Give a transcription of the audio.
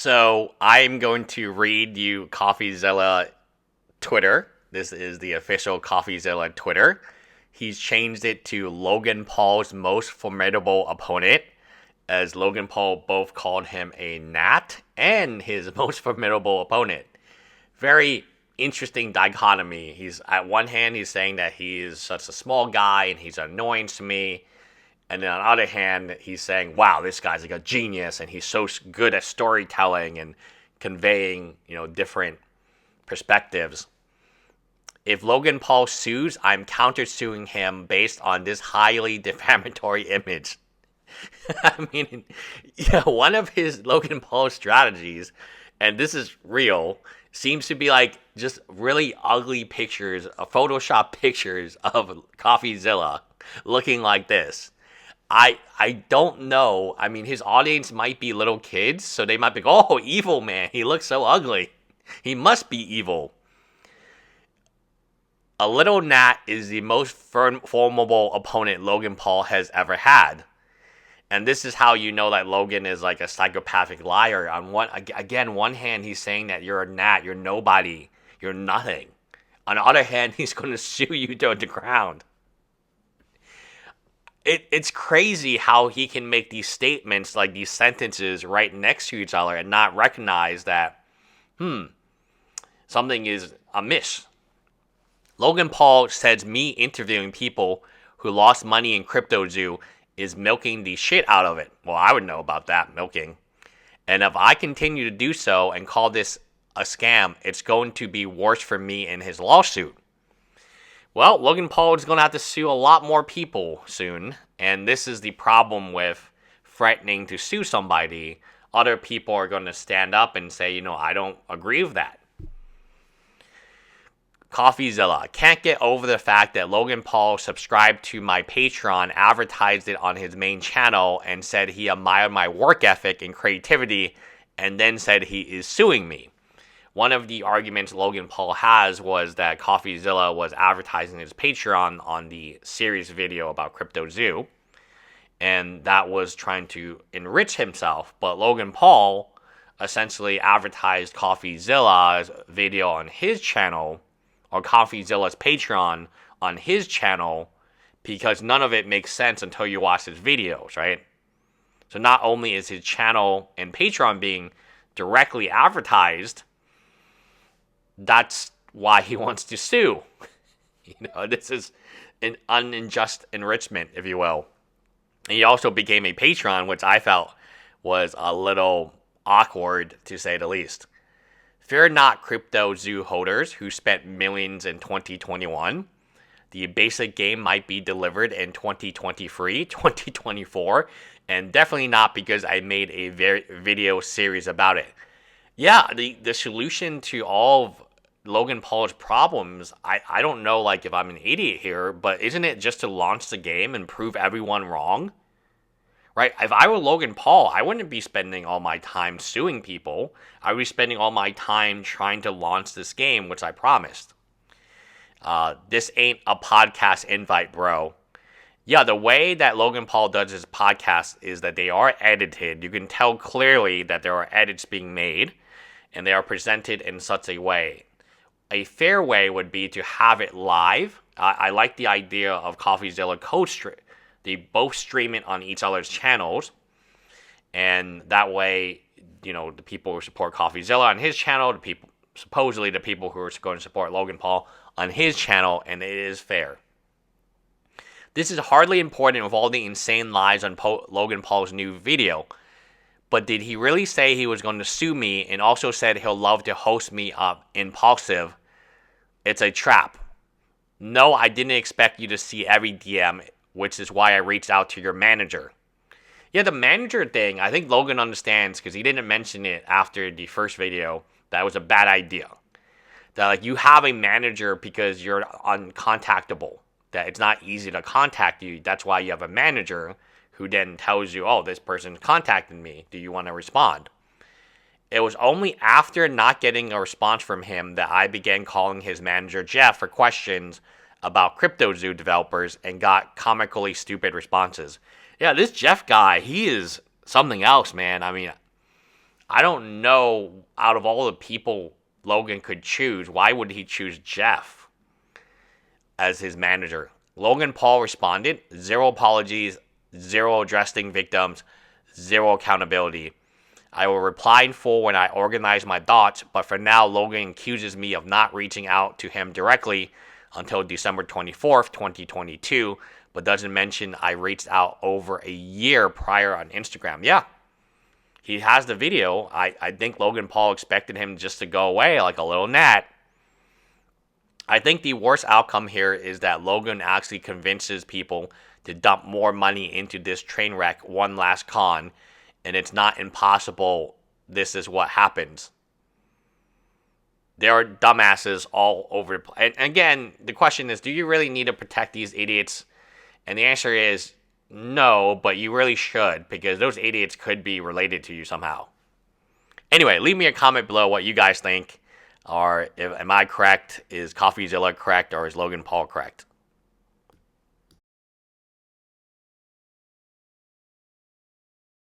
So I'm going to read you CoffeeZilla Twitter. This is the official CoffeeZilla Twitter. He's changed it to Logan Paul's most formidable opponent, as Logan Paul both called him a gnat and his most formidable opponent. Very interesting dichotomy. He's at one hand he's saying that he is such a small guy and he's an annoyance to me. And then on the other hand, he's saying, wow, this guy's like a genius and he's so good at storytelling and conveying, different perspectives. If Logan Paul sues, I'm countersuing him based on this highly defamatory image. I mean, one of his Logan Paul strategies, and this is real, seems to be like just really ugly pictures, Photoshop pictures of CoffeeZilla looking like this. I don't know. I mean, his audience might be little kids, so they might be, oh, evil man. He looks so ugly. He must be evil. A little gnat is the most formidable opponent Logan Paul has ever had. And this is how you know that Logan is like a psychopathic liar. On one hand, he's saying that you're a gnat, you're nobody, you're nothing. On the other hand, he's going to sue you to the ground. It's crazy how he can make these statements, like these sentences, right next to each other and not recognize that, something is amiss. Logan Paul says me interviewing people who lost money in CryptoZoo is milking the shit out of it. Well, I would know about that, milking. And if I continue to do so and call this a scam, it's going to be worse for me in his lawsuit. Well, Logan Paul is going to have to sue a lot more people soon, and this is the problem with threatening to sue somebody. Other people are going to stand up and say, I don't agree with that. CoffeeZilla, can't get over the fact that Logan Paul subscribed to my Patreon, advertised it on his main channel, and said he admired my work ethic and creativity, and then said he is suing me. One of the arguments Logan Paul has was that CoffeeZilla was advertising his Patreon on the series video about CryptoZoo, and that was trying to enrich himself. But Logan Paul essentially advertised CoffeeZilla's video on his channel, or CoffeeZilla's Patreon on his channel, because none of it makes sense until you watch his videos, right? So not only is his channel and Patreon being directly advertised, that's why he wants to sue. This is an unjust enrichment, if you will. And he also became a patron, which I felt was a little awkward, to say the least. Fear not, CryptoZoo holders who spent millions in 2021. The basic game might be delivered in 2023, 2024, and definitely not because I made a video series about it. Yeah, the solution to all of Logan Paul's problems, I don't know, like, if I'm an idiot here, but isn't it just to launch the game and prove everyone wrong? Right? If I were Logan Paul, I wouldn't be spending all my time suing people. I would be spending all my time trying to launch this game, which I promised. This ain't a podcast invite, bro. Yeah, the way that Logan Paul does his podcast is that they are edited. You can tell clearly that there are edits being made, and they are presented in such a way. A fair way would be to have it live. I like the idea of CoffeeZilla they both stream it on each other's channels, and that way, the people who support CoffeeZilla on his channel, supposedly the people who are going to support Logan Paul on his channel, and it is fair. This is hardly important with all the insane lies on Logan Paul's new video. But did he really say he was going to sue me and also said he'll love to host me up impulsive? It's a trap. No, I didn't expect you to see every DM, which is why I reached out to your manager. Yeah, the manager thing, I think Logan understands because he didn't mention it after the first video. That was a bad idea. That you have a manager because you're uncontactable. That it's not easy to contact you. That's why you have a manager who then tells you, oh, this person contacted me. Do you want to respond? It was only after not getting a response from him that I began calling his manager, Jeff, for questions about CryptoZoo developers and got comically stupid responses. Yeah, this Jeff guy, he is something else, man. I mean, I don't know, out of all the people Logan could choose, why would he choose Jeff as his manager? Logan Paul responded, zero apologies, zero addressing victims, zero accountability. I will reply in full when I organize my thoughts, but for now, Logan accuses me of not reaching out to him directly until December 24th, 2022, but doesn't mention I reached out over a year prior on Instagram. Yeah, he has the video. I think Logan Paul expected him just to go away like a little gnat. I think the worst outcome here is that Logan actually convinces people to dump more money into this train wreck, one last con, and it's not impossible this is what happens. There are dumbasses all over the place. And again, the question is, do you really need to protect these idiots? And the answer is no, but you really should, because those idiots could be related to you somehow. Anyway, leave me a comment below what you guys think. Or am I correct? Is CoffeeZilla correct? Or is Logan Paul correct?